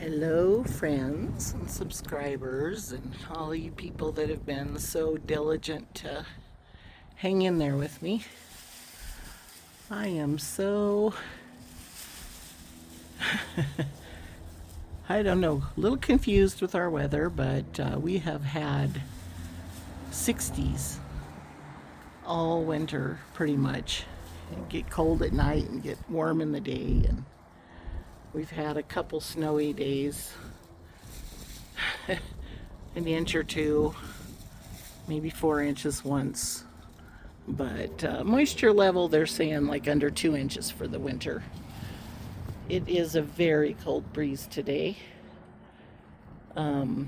Hello, friends and subscribers, and all you people that have been so diligent to hang in there with me. I am so, I don't know, a little confused with our weather, but we have had 60s all winter pretty much. It get cold at night and get warm in the day, and we've had a couple snowy days. An inch or two, maybe 4 inches once. But moisture level, they're saying like under 2 inches for the winter. It is a very cold breeze today. I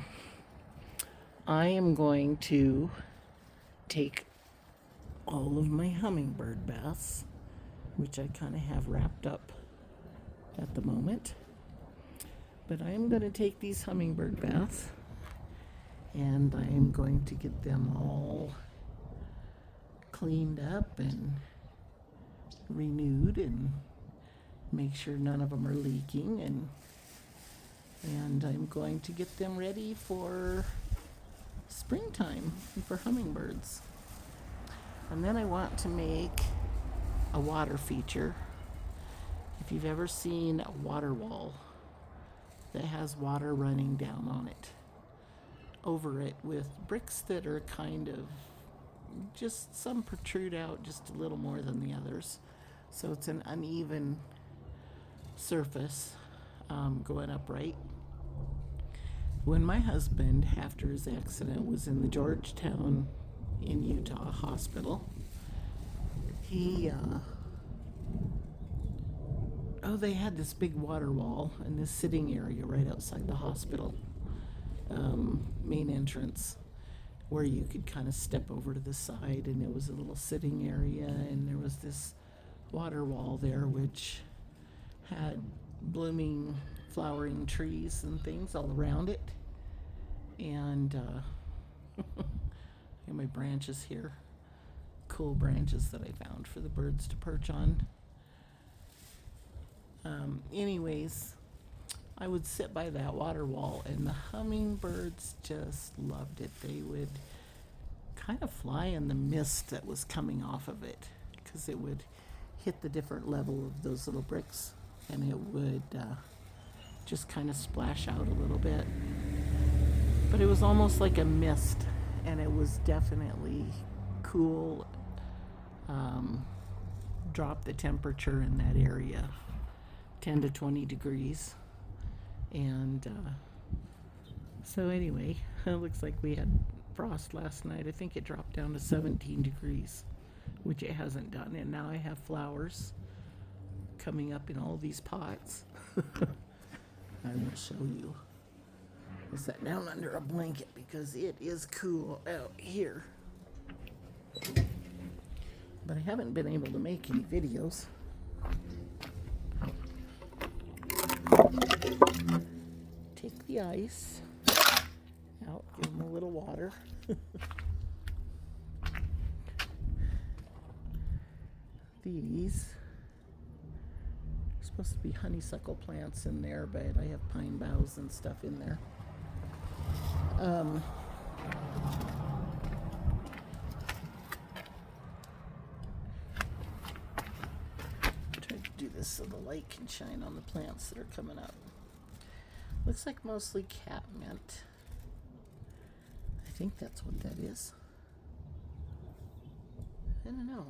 am going to take all of my hummingbird baths, which I kind of have wrapped up at the moment. But I am going to take these hummingbird baths and I am going to get them all cleaned up and renewed and make sure none of them are leaking, and I'm going to get them ready for springtime and for hummingbirds. And then I want to make a water feature. If you've ever seen a water wall that has water running down on it, over it with bricks that are kind of just some protrude out just a little more than the others, so it's an uneven surface going upright. When my husband, after his accident, was in the Georgetown in Utah hospital, they had this big water wall in this sitting area right outside the hospital main entrance, where you could kind of step over to the side, and it was a little sitting area, and there was this water wall there which had blooming, flowering trees and things all around it. And my branches here, cool branches that I found for the birds to perch on. Anyways, I would sit by that water wall, and the hummingbirds just loved it. They would kind of fly in the mist that was coming off of it, because it would hit the different level of those little bricks, and it would just kind of splash out a little bit. But it was almost like a mist, and it was definitely cool. Dropped the temperature in that area 10 to 20 degrees. And so anyway, it looks like we had frost last night. I think it dropped down to 17 degrees, which it hasn't done. And now I have flowers coming up in all these pots. I will show you. I sat down under a blanket because it is cool out here. But I haven't been able to make any videos. Take the ice out, give them a little water. These are supposed to be honeysuckle plants in there, but I have pine boughs and stuff in there. Try to do this so the light can shine on the plants that are coming up. Looks like mostly catmint. I think that's what that is. I don't know.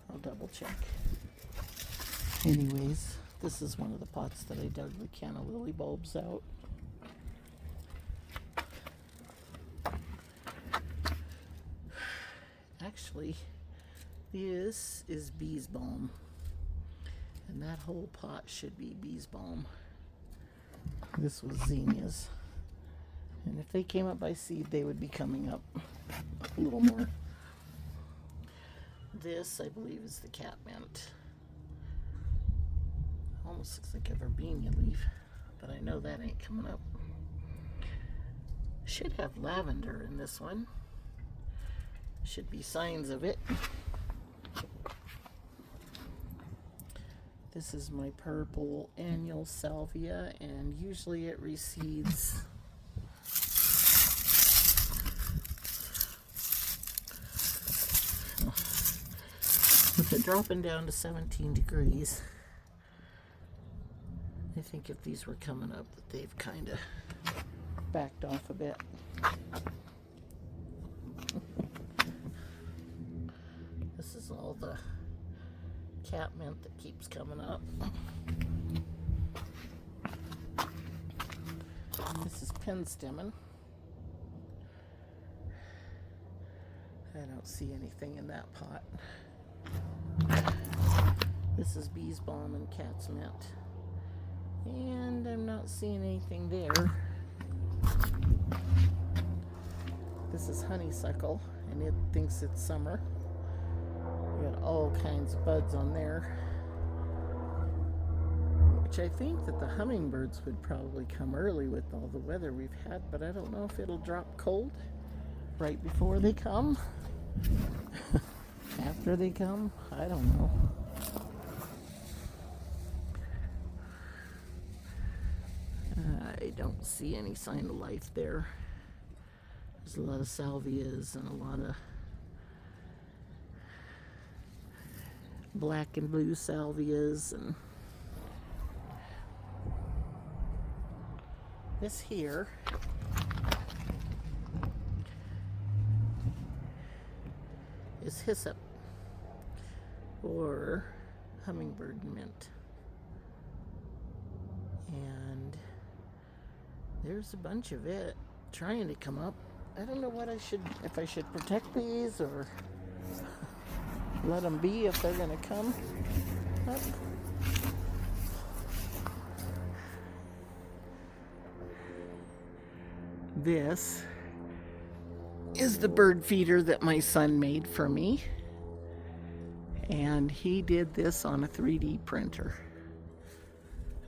I'll double check. Anyways, this is one of the pots that I dug the canna lily bulbs out. Actually, this is bees balm, and that whole pot should be bees balm. This was zinnias, and if they came up by seed, they would be coming up a little more. This, I believe, is the catmint. Almost looks like a verbena leaf, but I know that ain't coming up. Should have lavender in this one. Should be signs of it. This is my purple annual salvia, and usually it recedes with it dropping down to 17 degrees. I think if these were coming up, that they've kind of backed off a bit. This is all the catmint that keeps coming up. This is pin stemming. I don't see anything in that pot. This is bees balm and cat's mint. And I'm not seeing anything there. This is honeysuckle, and it thinks it's summer. We got all kinds of buds on there, which I think that the hummingbirds would probably come early with all the weather we've had, but I don't know if it'll drop cold right before they come. After they come, I don't know. I don't see any sign of life there. There's a lot of salvias and a lot of black and blue salvias, and this here is hyssop or hummingbird mint, and there's a bunch of it trying to come up. I don't know what if I should protect these or let them be if they're gonna come up. This is the bird feeder that my son made for me, and he did this on a 3D printer.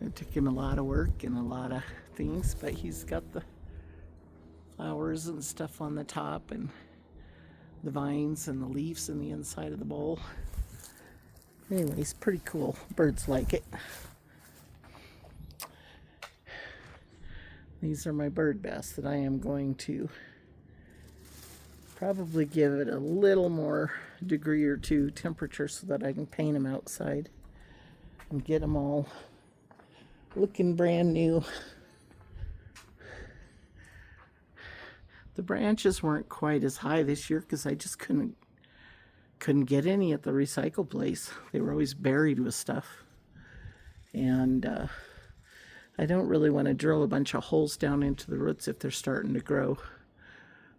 It took him a lot of work and a lot of things, but he's got the flowers and stuff on the top and the vines and the leaves in the inside of the bowl. Anyways, pretty cool. Birds like it. These are my birdbaths that I am going to probably give it a little more degree or two temperature so that I can paint them outside and get them all looking brand new. The branches weren't quite as high this year because I just couldn't get any at the recycle place. They were always buried with stuff. And I don't really want to drill a bunch of holes down into the roots if they're starting to grow.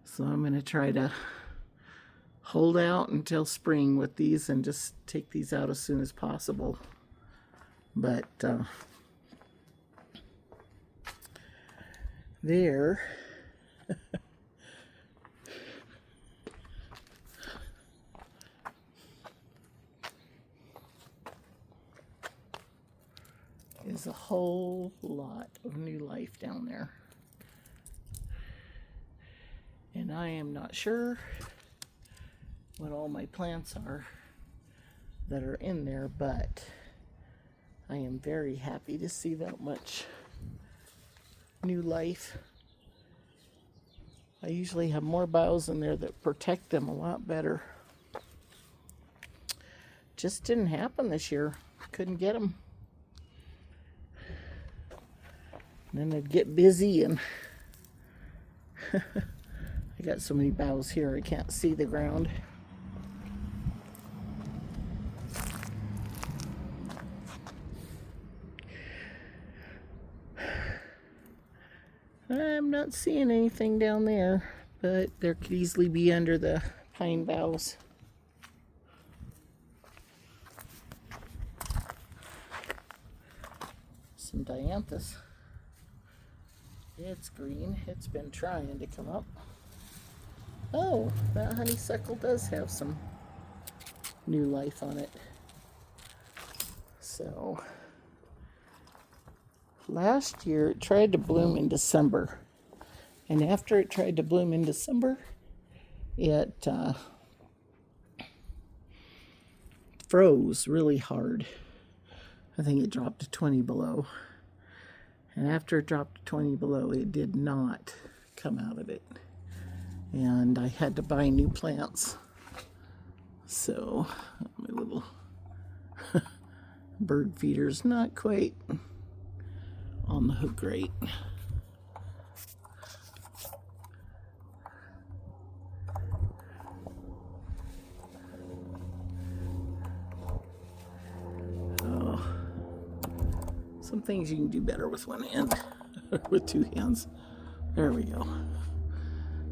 So I'm going to try to hold out until spring with these and just take these out as soon as possible. But there is a whole lot of new life down there. And I am not sure what all my plants are that are in there, but I am very happy to see that much new life. I usually have more boughs in there that protect them a lot better. Just didn't happen this year. Couldn't get them. And then I'd get busy and I got so many boughs here I can't see the ground. I'm not seeing anything down there, but there could easily be under the pine boughs. Some dianthus. It's green. It's been trying to come up. Oh, that honeysuckle does have some new life on it. So, last year it tried to bloom in December. And after it tried to bloom in December, it froze really hard. I think it dropped to 20 below. And after it dropped to 20 below, it did not come out of it. And I had to buy new plants. So my little bird feeder's not quite on the hook right. Some things you can do better with one hand, with two hands. There we go.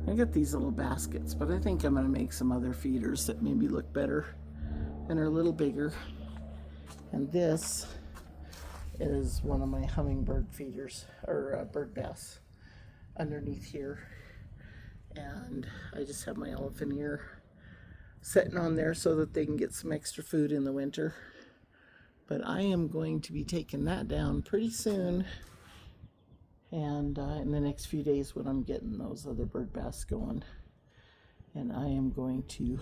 I got these little baskets, but I think I'm going to make some other feeders that maybe look better and are a little bigger. And this is one of my hummingbird feeders, or bird baths, underneath here. And I just have my elephant ear sitting on there so that they can get some extra food in the winter. But I am going to be taking that down pretty soon, and in the next few days when I'm getting those other bird baths going. And I am going to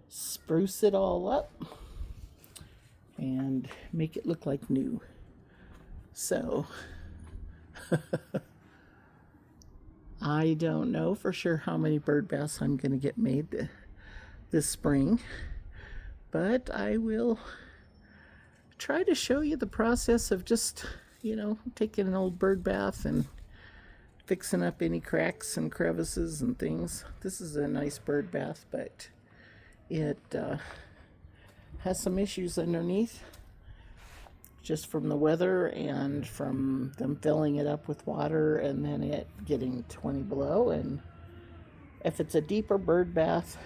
spruce it all up and make it look like new. So I don't know for sure how many bird baths I'm going to get made this spring, but I will try to show you the process of just, taking an old bird bath and fixing up any cracks and crevices and things. This is a nice bird bath, but it has some issues underneath, just from the weather and from them filling it up with water and then it getting 20 below. And if it's a deeper bird bath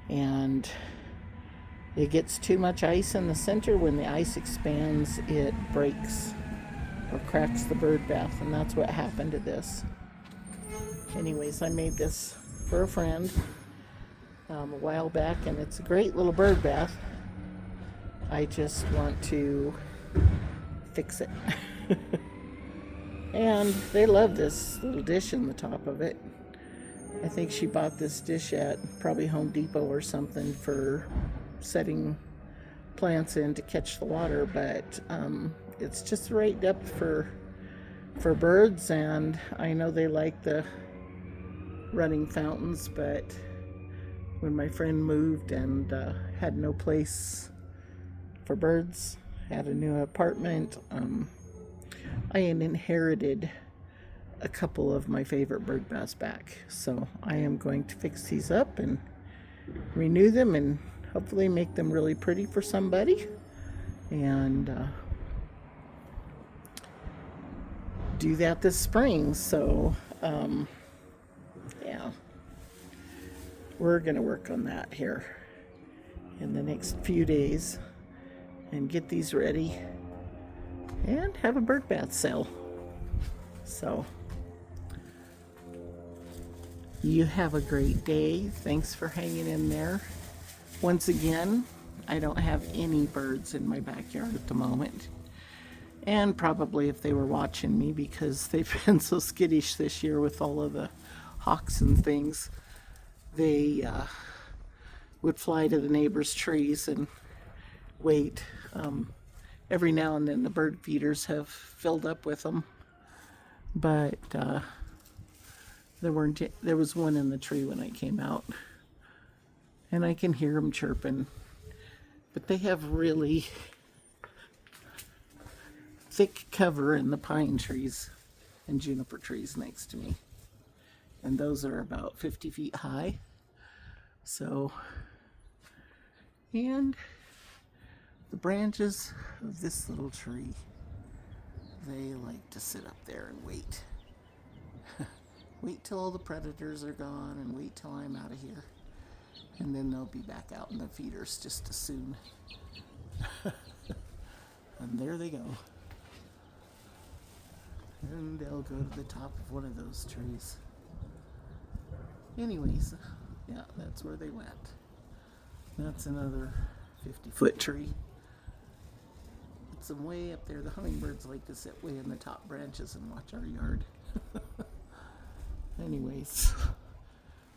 and it gets too much ice in the center, when the ice expands, it breaks or cracks the bird bath, and that's what happened to this. Anyways, I made this for a friend a while back, and it's a great little bird bath. I just want to fix it. And they love this little dish in the top of it. I think she bought this dish at probably Home Depot or something for setting plants in to catch the water, but it's just the right depth for birds, and I know they like the running fountains, but when my friend moved and had no place for birds, had a new apartment, I had inherited a couple of my favorite bird baths back, so I am going to fix these up and renew them and hopefully make them really pretty for somebody, and do that this spring. So yeah, we're gonna work on that here in the next few days and get these ready and have a bird bath sale. So you have a great day. Thanks for hanging in there. Once again, I don't have any birds in my backyard at the moment. And probably if they were watching me, because they've been so skittish this year with all of the hawks and things, they would fly to the neighbors' trees and wait. Every now and then the bird feeders have filled up with them, but there was one in the tree when I came out. And I can hear them chirping, but they have really thick cover in the pine trees and juniper trees next to me. And those are about 50 feet high. So, and the branches of this little tree, they like to sit up there and wait. Wait till all the predators are gone and wait till I'm out of here. And then they'll be back out in the feeders just as soon. And there they go. And they'll go to the top of one of those trees. Anyways, yeah, that's where they went. That's another 50-foot tree. It's some way up there. The hummingbirds like to sit way in the top branches and watch our yard. Anyways,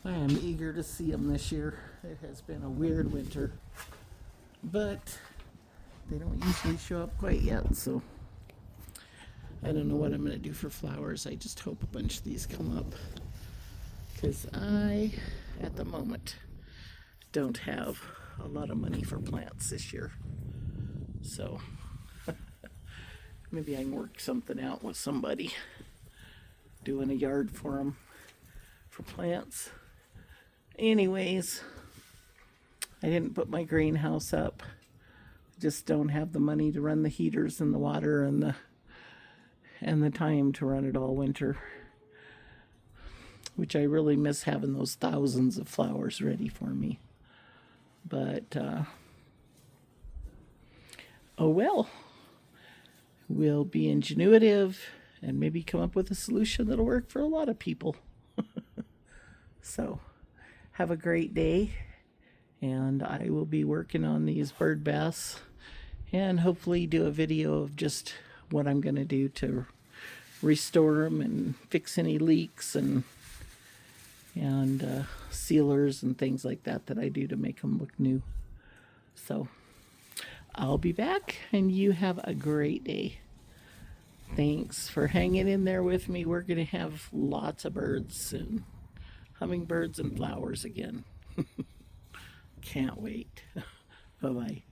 I am eager to see them this year. It has been a weird winter, but They don't usually show up quite yet, so I don't know what I'm going to do for flowers. I just hope a bunch of these come up, because I, at the moment, don't have a lot of money for plants this year. So maybe I can work something out with somebody doing a yard for them for plants. Anyways, I didn't put my greenhouse up. Just don't have the money to run the heaters and the water and the time to run it all winter. Which I really miss, having those thousands of flowers ready for me. But oh well. We'll be ingenuitive and maybe come up with a solution that'll work for a lot of people. So, have a great day, and I will be working on these bird baths and hopefully do a video of just what I'm going to do to restore them and fix any leaks and sealers and things like that I do to make them look new. So, I'll be back, and you have a great day. Thanks for hanging in there with me. We're going to have lots of birds soon. Hummingbirds and flowers again. Can't wait. Bye-bye.